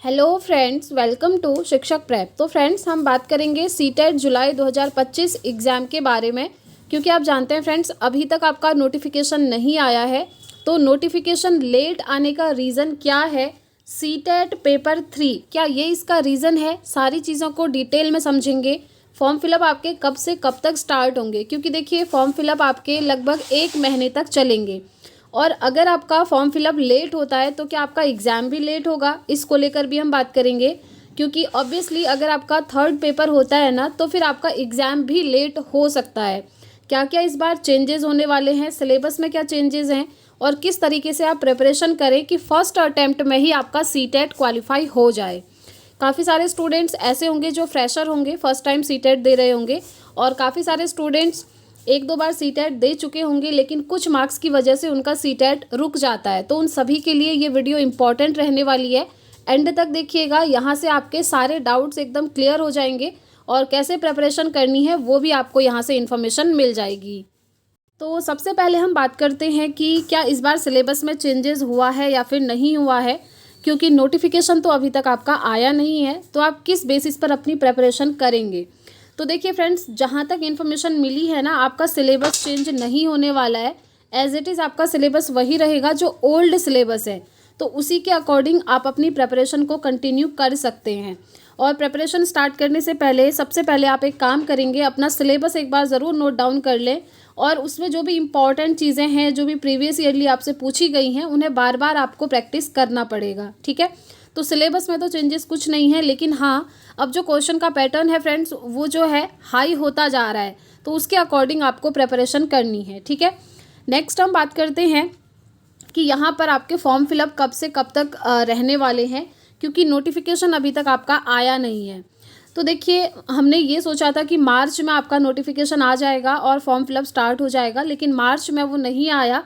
Hello friends, welcome to शिक्षक prep. तो friends, हम बात करेंगे सीटेट जुलाई 2025 एग्ज़ाम के बारे में, क्योंकि आप जानते हैं फ्रेंड्स, अभी तक आपका नोटिफिकेशन नहीं आया है। तो नोटिफिकेशन लेट आने का रीज़न क्या है, सीटेट पेपर 3 क्या ये इसका रीज़न है, सारी चीज़ों को डिटेल में समझेंगे। फॉर्म फिलअप आपके कब से कब तक स्टार्ट होंगे, क्योंकि देखिए फॉर्म फिलअप आपके लगभग 1 महीने तक चलेंगे। और अगर आपका फॉर्म फिलअप लेट होता है तो क्या आपका एग्ज़ाम भी लेट होगा, इसको लेकर भी हम बात करेंगे। क्योंकि ऑब्वियसली अगर आपका थर्ड पेपर होता है ना, तो फिर आपका एग्ज़ाम भी लेट हो सकता है। क्या क्या इस बार चेंजेस होने वाले हैं, सिलेबस में क्या चेंजेस हैं, और किस तरीके से आप प्रिपरेशन करें कि फ़र्स्ट अटैम्प्ट में ही आपका सीटेट क्वालिफाई हो जाए। काफ़ी सारे स्टूडेंट्स ऐसे होंगे जो फ्रेशर होंगे, फर्स्ट टाइम सीटेट दे रहे होंगे, और काफ़ी सारे स्टूडेंट्स 1-2 बार सीटेट दे चुके होंगे, लेकिन कुछ मार्क्स की वजह से उनका सीटेट रुक जाता है। तो उन सभी के लिए ये वीडियो इम्पॉर्टेंट रहने वाली है। एंड तक देखिएगा, यहाँ से आपके सारे डाउट्स एकदम क्लियर हो जाएंगे और कैसे प्रिपरेशन करनी है वो भी आपको यहाँ से इन्फॉर्मेशन मिल जाएगी। तो सबसे पहले हम बात करते हैं कि क्या इस बार सिलेबस में चेंजेस हुआ है या फिर नहीं हुआ है, क्योंकि नोटिफिकेशन तो अभी तक आपका आया नहीं है। तो आप किस बेसिस पर अपनी प्रिपरेशन करेंगे। तो देखिए फ्रेंड्स, जहाँ तक इन्फॉर्मेशन मिली है ना, आपका सिलेबस चेंज नहीं होने वाला है। एज इट इज़ आपका सिलेबस वही रहेगा जो ओल्ड सिलेबस है। तो उसी के अकॉर्डिंग आप अपनी प्रिपरेशन को कंटिन्यू कर सकते हैं। और प्रिपरेशन स्टार्ट करने से पहले सबसे पहले आप एक काम करेंगे, अपना सिलेबस एक बार ज़रूर नोट डाउन कर लें, और उसमें जो भी इम्पॉर्टेंट चीज़ें हैं, जो भी प्रीवियस ईयरली आपसे पूछी गई हैं, उन्हें बार बार आपको प्रैक्टिस करना पड़ेगा। ठीक है। तो सिलेबस में तो चेंजेस कुछ नहीं है, लेकिन हाँ, अब जो क्वेश्चन का पैटर्न है फ्रेंड्स, वो जो है हाई होता जा रहा है। तो उसके अकॉर्डिंग आपको प्रिपरेशन करनी है। ठीक है। नेक्स्ट हम बात करते हैं कि यहाँ पर आपके फॉर्म फिलअप कब से कब तक रहने वाले हैं, क्योंकि नोटिफिकेशन अभी तक आपका आया नहीं है। तो देखिए, हमने ये सोचा था कि मार्च में आपका नोटिफिकेशन आ जाएगा और फॉर्म फिलअप स्टार्ट हो जाएगा, लेकिन मार्च में वो नहीं आया।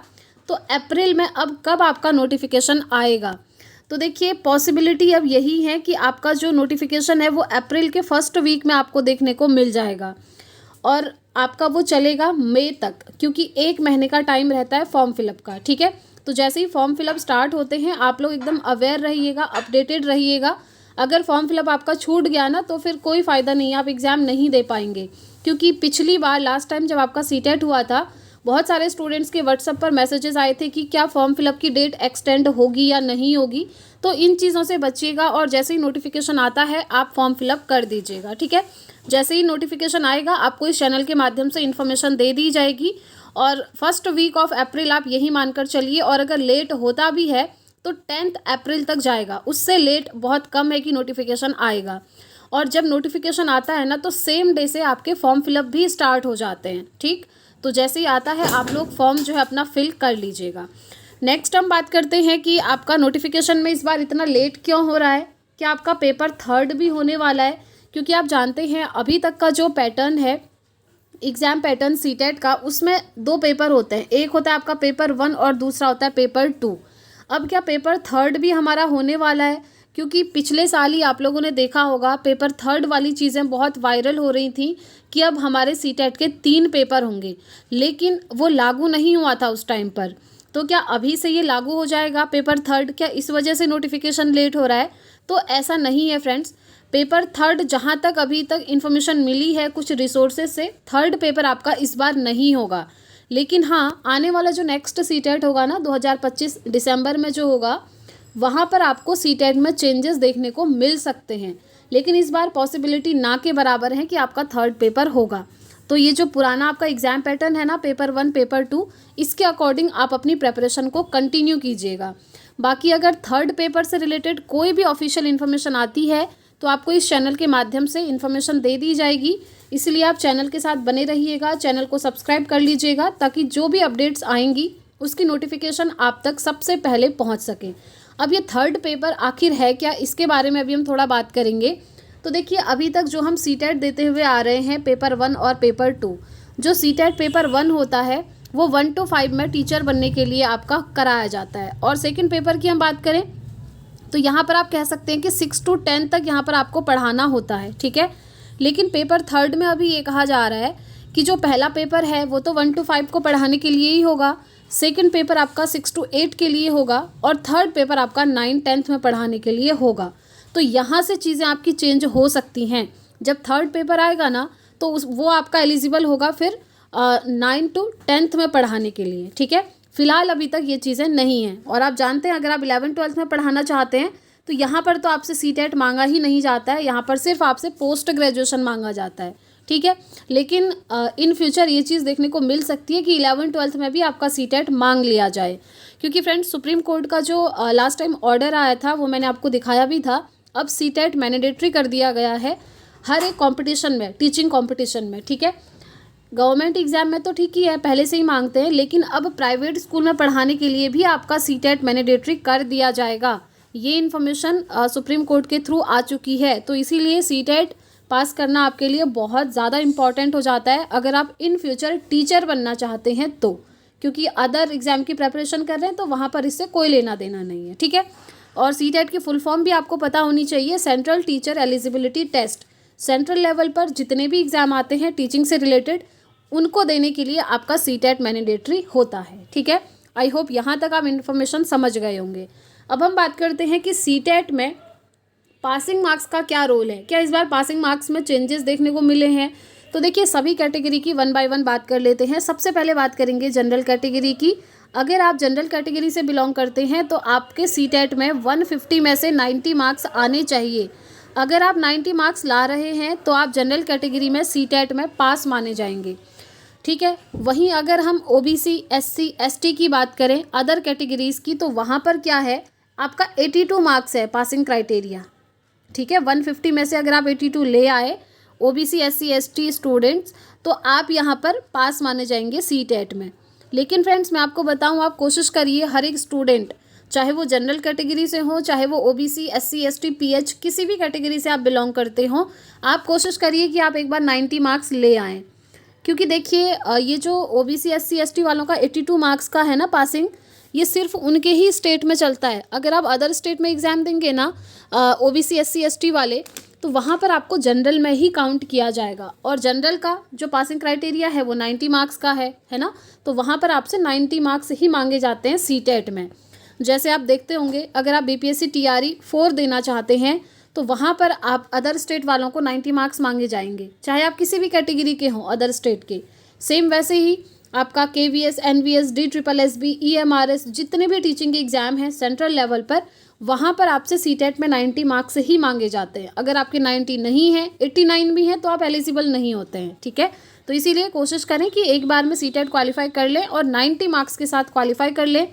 तो अप्रैल में अब कब आपका नोटिफिकेशन आएगा। तो देखिए, पॉसिबिलिटी अब यही है कि आपका जो नोटिफिकेशन है वो अप्रैल के फर्स्ट वीक में आपको देखने को मिल जाएगा, और आपका वो चलेगा मई तक, क्योंकि 1 महीने का टाइम रहता है फॉर्म फिलअप का। ठीक है। तो जैसे ही फॉर्म फिलअप स्टार्ट होते हैं, आप लोग एकदम अवेयर रहिएगा, अपडेटेड रहिएगा। अगर फॉर्म फिलअप आपका छूट गया ना, तो फिर कोई फ़ायदा नहीं है, आप एग्ज़ाम नहीं दे पाएंगे। क्योंकि पिछली बार लास्ट टाइम जब आपका सीटेट हुआ था, बहुत सारे स्टूडेंट्स के व्हाट्सएप पर मैसेजेस आए थे कि क्या फॉर्म फिलअप की डेट एक्सटेंड होगी या नहीं होगी। तो इन चीज़ों से बचिएगा, और जैसे ही नोटिफिकेशन आता है आप फॉर्म फिलअप कर दीजिएगा। ठीक है। जैसे ही नोटिफिकेशन आएगा आपको इस चैनल के माध्यम से इन्फॉर्मेशन दे दी जाएगी, और फर्स्ट वीक ऑफ अप्रैल आप यही मानकर चलिए। और अगर लेट होता भी है तो 10 अप्रैल तक जाएगा, उससे लेट बहुत कम है कि नोटिफिकेशन आएगा। और जब नोटिफिकेशन आता है ना, तो सेम डे से आपके फॉर्म फिलअप भी स्टार्ट हो जाते हैं। ठीक। तो जैसे ही आता है आप लोग फॉर्म जो है अपना फिल कर लीजिएगा। नेक्स्ट हम बात करते हैं कि आपका नोटिफिकेशन में इस बार इतना लेट क्यों हो रहा है, क्या आपका पेपर थर्ड भी होने वाला है। क्योंकि आप जानते हैं अभी तक का जो पैटर्न है एग्ज़ाम पैटर्न सीटेट का, उसमें 2 पेपर होते हैं। एक होता है आपका पेपर 1 और दूसरा होता है पेपर 2। अब क्या पेपर थर्ड भी हमारा होने वाला है, क्योंकि पिछले साल ही आप लोगों ने देखा होगा पेपर थर्ड वाली चीज़ें बहुत वायरल हो रही थी कि अब हमारे सीटेट के 3 पेपर होंगे, लेकिन वो लागू नहीं हुआ था उस टाइम पर। तो क्या अभी से ये लागू हो जाएगा पेपर थर्ड, क्या इस वजह से नोटिफिकेशन लेट हो रहा है। तो ऐसा नहीं है फ्रेंड्स। पेपर थर्ड, जहाँ तक अभी तक इन्फॉर्मेशन मिली है कुछ रिसोर्सेज से, थर्ड पेपर आपका इस बार नहीं होगा। लेकिन हाँ, आने वाला जो नेक्स्ट सीटेट होगा ना 2025 दिसंबर में जो होगा, वहाँ पर आपको सीटेट में चेंजेस देखने को मिल सकते हैं। लेकिन इस बार पॉसिबिलिटी ना के बराबर है कि आपका थर्ड पेपर होगा। तो ये जो पुराना आपका एग्ज़ाम पैटर्न है ना, पेपर 1 पेपर 2, इसके अकॉर्डिंग आप अपनी प्रिपरेशन को कंटिन्यू कीजिएगा। बाकी अगर थर्ड पेपर से रिलेटेड कोई भी ऑफिशियल इन्फॉर्मेशन आती है तो आपको इस चैनल के माध्यम से इन्फॉर्मेशन दे दी जाएगी। इसलिए आप चैनल के साथ बने रहिएगा, चैनल को सब्सक्राइब कर लीजिएगा, ताकि जो भी अपडेट्स आएंगी उसकी नोटिफिकेशन आप तक सबसे पहले पहुंच सके। अब ये थर्ड पेपर आखिर है क्या, इसके बारे में अभी हम थोड़ा बात करेंगे। तो देखिए, अभी तक जो हम सीटेट देते हुए आ रहे हैं पेपर 1 और पेपर 2, जो सीटेट पेपर 1 होता है वो 1 to 5 में टीचर बनने के लिए आपका कराया जाता है। और सेकेंड पेपर की हम बात करें तो यहाँ पर आप कह सकते हैं कि 6 to 10 तक यहाँ पर आपको पढ़ाना होता है। ठीक है। लेकिन पेपर थर्ड में अभी ये कहा जा रहा है कि जो पहला पेपर है वो तो 1 to 5 को पढ़ाने के लिए ही होगा, सेकंड पेपर आपका 6 to 8 के लिए होगा, और थर्ड पेपर आपका 9 10th में पढ़ाने के लिए होगा। तो यहाँ से चीज़ें आपकी चेंज हो सकती हैं। जब थर्ड पेपर आएगा ना तो वो आपका एलिजिबल होगा फिर 9 to 10th में पढ़ाने के लिए, ठीक है। फिलहाल अभी तक ये चीज़ें नहीं हैं। और आप जानते हैं अगर आप 11th-12th में पढ़ाना चाहते हैं तो यहाँ पर तो आपसे सीटेट मांगा ही नहीं जाता है, यहाँ पर सिर्फ आपसे पोस्ट ग्रेजुएशन मांगा जाता है, ठीक है। लेकिन इन फ्यूचर ये चीज़ देखने को मिल सकती है कि 11th-12th में भी आपका सीटेट मांग लिया जाए, क्योंकि फ्रेंड्स सुप्रीम कोर्ट का जो लास्ट टाइम ऑर्डर आया था वो मैंने आपको दिखाया भी था। अब सीटेट मैंडेटरी कर दिया गया है हर एक कॉम्पिटिशन में, टीचिंग कॉम्पिटिशन में, ठीक है। गवर्नमेंट एग्जाम में तो ठीक ही है, पहले से ही मांगते हैं, लेकिन अब प्राइवेट स्कूल में पढ़ाने के लिए भी आपका सीटेट मैंडेटरी कर दिया जाएगा। ये इन्फॉर्मेशन सुप्रीम कोर्ट के थ्रू आ चुकी है। तो इसीलिए सीटेट पास करना आपके लिए बहुत ज़्यादा इम्पॉर्टेंट हो जाता है अगर आप इन फ्यूचर टीचर बनना चाहते हैं तो, क्योंकि अदर एग्जाम की प्रेपरेशन कर रहे हैं तो वहाँ पर इससे कोई लेना देना नहीं है, ठीक है। और सीटेट की फुल फॉर्म भी आपको पता होनी चाहिए, central teacher eligibility test. Central level पर जितने भी एग्ज़ाम आते हैं टीचिंग से रिलेटेड उनको देने के लिए आपका सीटेट मैंडेटरी होता है, ठीक है। आई होप यहाँ तक आप इन्फॉर्मेशन समझ गए होंगे। अब हम बात करते हैं कि सीटेट में पासिंग मार्क्स का क्या रोल है, क्या इस बार पासिंग मार्क्स में चेंजेस देखने को मिले हैं। तो देखिए सभी कैटेगरी की 1 बाय 1 बात कर लेते हैं। सबसे पहले बात करेंगे जनरल कैटेगरी की। अगर आप जनरल कैटेगरी से बिलोंग करते हैं तो आपके सीटेट में 150 में से 90 मार्क्स आने चाहिए। अगर आप 90 मार्क्स ला रहे हैं तो आप जनरल कैटेगरी में सीटेट में पास माने जाएंगे, ठीक है। वहीं अगर हम ओबीसी, एससी, एसटी की बात करें, अदर कैटेगरीज़ की, तो वहाँ पर क्या है, आपका 82 मार्क्स है पासिंग क्राइटेरिया, ठीक है। 150 में से अगर आप 82 ले आए ओबीसी, एससी, एसटी स्टूडेंट्स, तो आप यहाँ पर पास माने जाएंगे सीटेट में। लेकिन फ्रेंड्स मैं आपको बताऊँ, आप कोशिश करिए हर एक स्टूडेंट, चाहे वो जनरल कैटेगरी से हो, चाहे वो ओबीसी, एससी, एसटी, पीएच, किसी भी कैटेगरी से आप बिलोंग करते हो, आप कोशिश करिए कि आप एक बार 90 मार्क्स ले आएँ। क्योंकि देखिए ये जो ओबीसी, एससी, एसटी वालों का 82 मार्क्स का है ना पासिंग, ये सिर्फ उनके ही स्टेट में चलता है। अगर आप अदर स्टेट में एग्ज़ाम देंगे ना ओबीसी, एससी, एसटी वाले, तो वहाँ पर आपको जनरल में ही काउंट किया जाएगा। और जनरल का जो पासिंग क्राइटेरिया है वो 90 मार्क्स का है ना। तो वहाँ पर आपसे 90 मार्क्स ही मांगे जाते हैं सीटेट में। जैसे आप देखते होंगे अगर आप बीपीएससी टीआरई 4 देना चाहते हैं तो वहाँ पर आप अदर स्टेट वालों को 90 मार्क्स मांगे जाएंगे, चाहे आप किसी भी कैटेगरी के हों अदर स्टेट के। सेम वैसे ही आपका केवीएस, एनवीएस, DSSB, EMRS, जितने भी टीचिंग के एग्ज़ाम हैं सेंट्रल लेवल पर, वहाँ पर आपसे सीटेट में 90 मार्क्स ही मांगे जाते हैं। अगर आपके 90 नहीं है, 89 भी हैं, तो आप एलिजिबल नहीं होते हैं, ठीक है। तो इसीलिए कोशिश करें कि एक बार में सीटेट क्वालिफाई कर लें और 90 मार्क्स के साथ क्वालिफाई कर लें।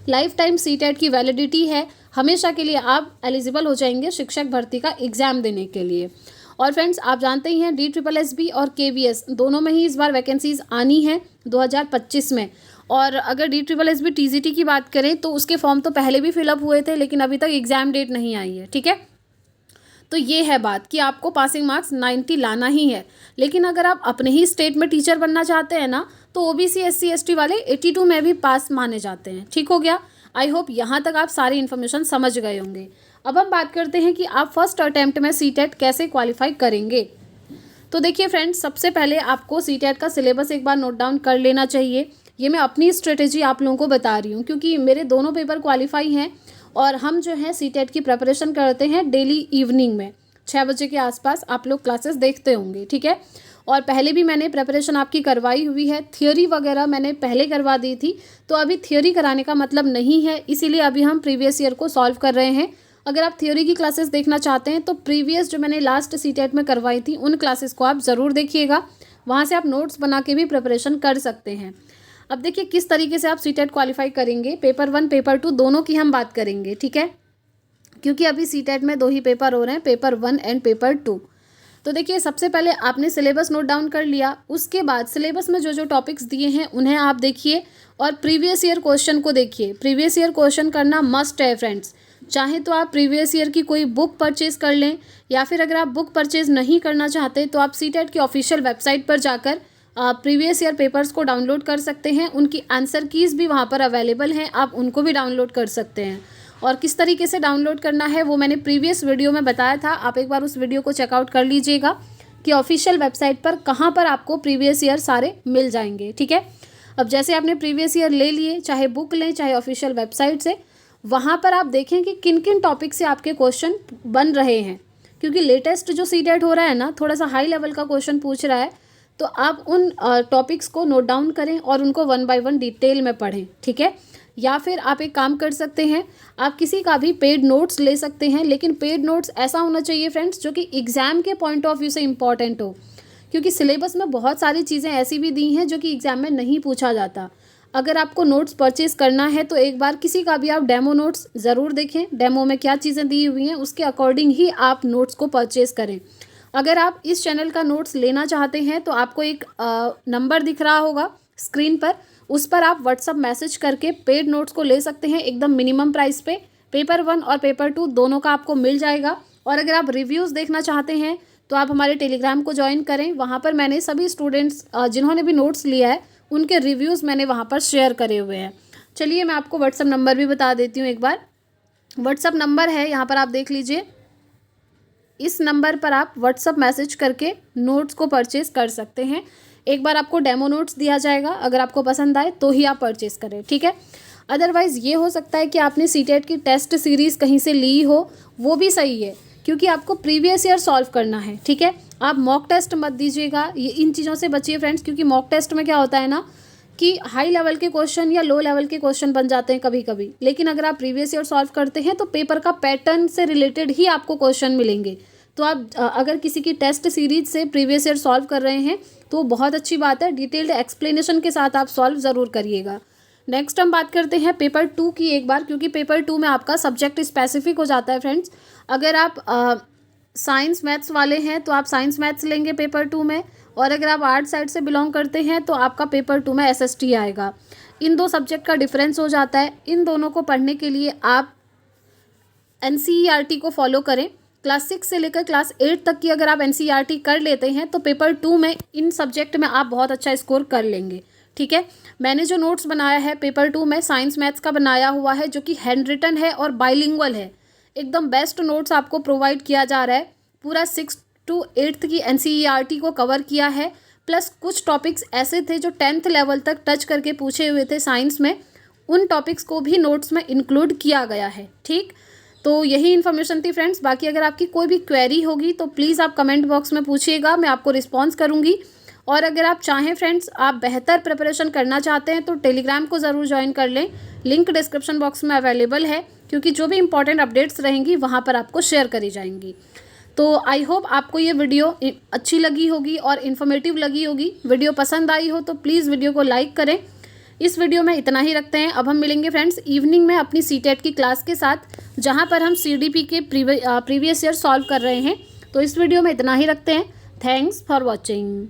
लाइफ टाइम सीटेट की वैलिडिटी है, हमेशा के लिए आप एलिजिबल हो जाएंगे शिक्षक भर्ती का एग्ज़ाम देने के लिए। और फ्रेंड्स आप जानते ही हैं DSSB और KVS दोनों में ही इस बार वैकेंसीज़ आनी है 2025 में। और अगर DSSB TGT की बात करें तो उसके फॉर्म तो पहले भी फिलअप हुए थे, लेकिन अभी तक एग्ज़ाम डेट नहीं आई है, ठीक है। तो ये है बात कि आपको पासिंग मार्क्स 90 लाना ही है। लेकिन अगर आप अपने ही स्टेट में टीचर बनना चाहते हैं ना, तो OBC, SC, ST वाले 82 में भी पास माने जाते हैं, ठीक हो गया। आई होप यहाँ तक आप सारी इन्फॉर्मेशन समझ गए होंगे। अब हम बात करते हैं कि आप फर्स्ट अटैम्प्ट में सीटेट कैसे क्वालिफाई करेंगे। तो देखिए फ्रेंड्स, सबसे पहले आपको सीटेट का सिलेबस एक बार नोट डाउन कर लेना चाहिए। ये मैं अपनी स्ट्रेटेजी आप लोगों को बता रही हूँ, क्योंकि मेरे दोनों पेपर क्वालिफाई हैं और हम जो है सीटेट की प्रिपरेशन करते हैं डेली इवनिंग में 6 बजे के आसपास। आप लोग क्लासेस देखते होंगे, ठीक है। और पहले भी मैंने प्रिपरेशन आपकी करवाई हुई है, थियोरी वगैरह मैंने पहले करवा दी थी, तो अभी थियोरी कराने का मतलब नहीं है, इसीलिए अभी हम प्रीवियस ईयर को सॉल्व कर रहे हैं। अगर आप थ्योरी की क्लासेस देखना चाहते हैं तो प्रीवियस जो मैंने लास्ट सीटेट में करवाई थी उन क्लासेस को आप ज़रूर देखिएगा, वहाँ से आप नोट्स बना के भी प्रिपरेशन कर सकते हैं। अब देखिए किस तरीके से आप सीटेट क्वालिफाई करेंगे। पेपर 1 पेपर 2 दोनों की हम बात करेंगे, ठीक है, क्योंकि अभी सीटेट में 2 ही पेपर हो रहे हैं, पेपर 1 एंड पेपर 2। तो देखिए सबसे पहले आपने सिलेबस नोट डाउन कर लिया, उसके बाद सिलेबस में जो जो टॉपिक्स दिए हैं उन्हें आप देखिए और प्रीवियस ईयर क्वेश्चन को देखिए। प्रीवियस ईयर क्वेश्चन करना मस्ट है फ्रेंड्स। चाहे तो आप प्रीवियस ईयर की कोई बुक परचेज कर लें, या फिर अगर आप बुक परचेज नहीं करना चाहते तो आप सीटेट की ऑफिशियल वेबसाइट पर जाकर प्रीवियस ईयर पेपर्स को डाउनलोड कर सकते हैं। उनकी आंसर कीज़ भी वहाँ पर अवेलेबल हैं, आप उनको भी डाउनलोड कर सकते हैं। और किस तरीके से डाउनलोड करना है वो मैंने प्रीवियस वीडियो में बताया था, आप एक बार उस वीडियो को चेकआउट कर लीजिएगा कि ऑफिशियल वेबसाइट पर कहाँ पर आपको प्रीवियस ईयर सारे मिल जाएंगे, ठीक है। अब जैसे आपने प्रीवियस ईयर ले लिए, चाहे बुक लें चाहे ऑफिशियल वेबसाइट से, वहाँ पर आप देखें कि किन किन टॉपिक से आपके क्वेश्चन बन रहे हैं, क्योंकि लेटेस्ट जो सीटेट हो रहा है ना, थोड़ा सा हाई लेवल का क्वेश्चन पूछ रहा है। तो आप उन टॉपिक्स को नोट डाउन करें और उनको 1 बाय 1 डिटेल में पढ़ें, ठीक है। या फिर आप एक काम कर सकते हैं, आप किसी का भी पेड नोट्स ले सकते हैं, लेकिन पेड नोट्स ऐसा होना चाहिए फ्रेंड्स जो कि एग्ज़ाम के पॉइंट ऑफ व्यू से इम्पॉर्टेंट हो, क्योंकि सिलेबस में बहुत सारी चीज़ें ऐसी भी दी हैं जो कि एग्ज़ाम में नहीं पूछा जाता। अगर आपको नोट्स परचेज़ करना है तो एक बार किसी का भी आप डेमो नोट्स ज़रूर देखें, डेमो में क्या चीज़ें दी हुई हैं उसके अकॉर्डिंग ही आप नोट्स को परचेज़ करें। अगर आप इस चैनल का नोट्स लेना चाहते हैं तो आपको एक नंबर दिख रहा होगा स्क्रीन पर, उस पर आप व्हाट्सअप मैसेज करके पेड नोट्स को ले सकते हैं एकदम मिनिमम प्राइस पे। पेपर 1 और पेपर 2 दोनों का आपको मिल जाएगा। और अगर आप रिव्यूज़ देखना चाहते हैं तो आप हमारे टेलीग्राम को ज्वाइन करें, वहाँ पर मैंने सभी स्टूडेंट्स जिन्होंने भी नोट्स लिया है उनके रिव्यूज़ मैंने वहाँ पर शेयर करे हुए हैं। चलिए मैं आपको व्हाट्सअप नंबर भी बता देती हूँ एक बार। व्हाट्सअप नंबर है, यहाँ पर आप देख लीजिए, इस नंबर पर आप व्हाट्सअप मैसेज करके नोट्स को परचेज़ कर सकते हैं। एक बार आपको डेमो नोट्स दिया जाएगा, अगर आपको पसंद आए तो ही आप परचेज़ करें, ठीक है। अदरवाइज़ ये हो सकता है कि आपने सीटेट की टेस्ट सीरीज़ कहीं से ली हो, वो भी सही है, क्योंकि आपको प्रीवियस ईयर सॉल्व करना है, ठीक है। आप मॉक टेस्ट मत दीजिएगा, ये इन चीज़ों से बचिए फ्रेंड्स, क्योंकि मॉक टेस्ट में क्या होता है ना कि हाई लेवल के क्वेश्चन या लो लेवल के क्वेश्चन बन जाते हैं कभी कभी, लेकिन अगर आप प्रीवियस ईयर सॉल्व करते हैं तो पेपर का पैटर्न से रिलेटेड ही आपको क्वेश्चन मिलेंगे। तो आप अगर किसी की टेस्ट सीरीज से प्रीवियस ईयर सॉल्व कर रहे हैं तो बहुत अच्छी बात है, डिटेल्ड एक्सप्लेनेशन के साथ आप सॉल्व ज़रूर करिएगा। नेक्स्ट हम बात करते हैं पेपर 2 की एक बार, क्योंकि पेपर 2 में आपका सब्जेक्ट स्पेसिफिक हो जाता है फ्रेंड्स। अगर आप साइंस मैथ्स वाले हैं तो आप साइंस मैथ्स लेंगे पेपर 2 में, और अगर आप आर्ट साइड से बिलोंग करते हैं तो आपका पेपर 2 में SST आएगा। इन दो सब्जेक्ट का डिफरेंस हो जाता है। इन दोनों को पढ़ने के लिए आप NCERT को फॉलो करें। क्लास 6 से लेकर क्लास 8 तक की अगर आप NCERT कर लेते हैं तो पेपर 2 में इन सब्जेक्ट में आप बहुत अच्छा स्कोर कर लेंगे, ठीक है। मैंने जो नोट्स बनाया है पेपर 2 में साइंस मैथ्स का बनाया हुआ है, जो कि हैंड रिटन है और बाइलिंगुअल है। एकदम बेस्ट नोट्स आपको प्रोवाइड किया जा रहा है। पूरा 6 to 8th की NCERT को कवर किया है, प्लस कुछ टॉपिक्स ऐसे थे जो 10th लेवल तक टच करके पूछे हुए थे साइंस में, उन टॉपिक्स को भी नोट्स में इंक्लूड किया गया है, ठीक। तो यही इन्फॉर्मेशन थी फ्रेंड्स। बाकी अगर आपकी कोई भी क्वेरी होगी तो प्लीज़ आप कमेंट बॉक्स में पूछिएगा, मैं आपको रिस्पॉन्स करूँगी। और अगर आप चाहें फ्रेंड्स, आप बेहतर प्रिपरेशन करना चाहते हैं तो टेलीग्राम को ज़रूर ज्वाइन कर लें, लिंक डिस्क्रिप्शन बॉक्स में अवेलेबल है, क्योंकि जो भी इंपॉर्टेंट अपडेट्स रहेंगी वहाँ पर आपको शेयर करी जाएंगी। तो आई होप आपको ये वीडियो अच्छी लगी होगी और इन्फॉर्मेटिव लगी होगी। वीडियो पसंद आई हो तो प्लीज़ वीडियो को लाइक करें। इस वीडियो में इतना ही रखते हैं। अब हम मिलेंगे फ्रेंड्स इवनिंग में अपनी सीटेट की क्लास के साथ, जहां पर हम CDP के प्रीवियस ईयर सॉल्व कर रहे हैं। तो इस वीडियो में इतना ही रखते हैं। Thanks for watching.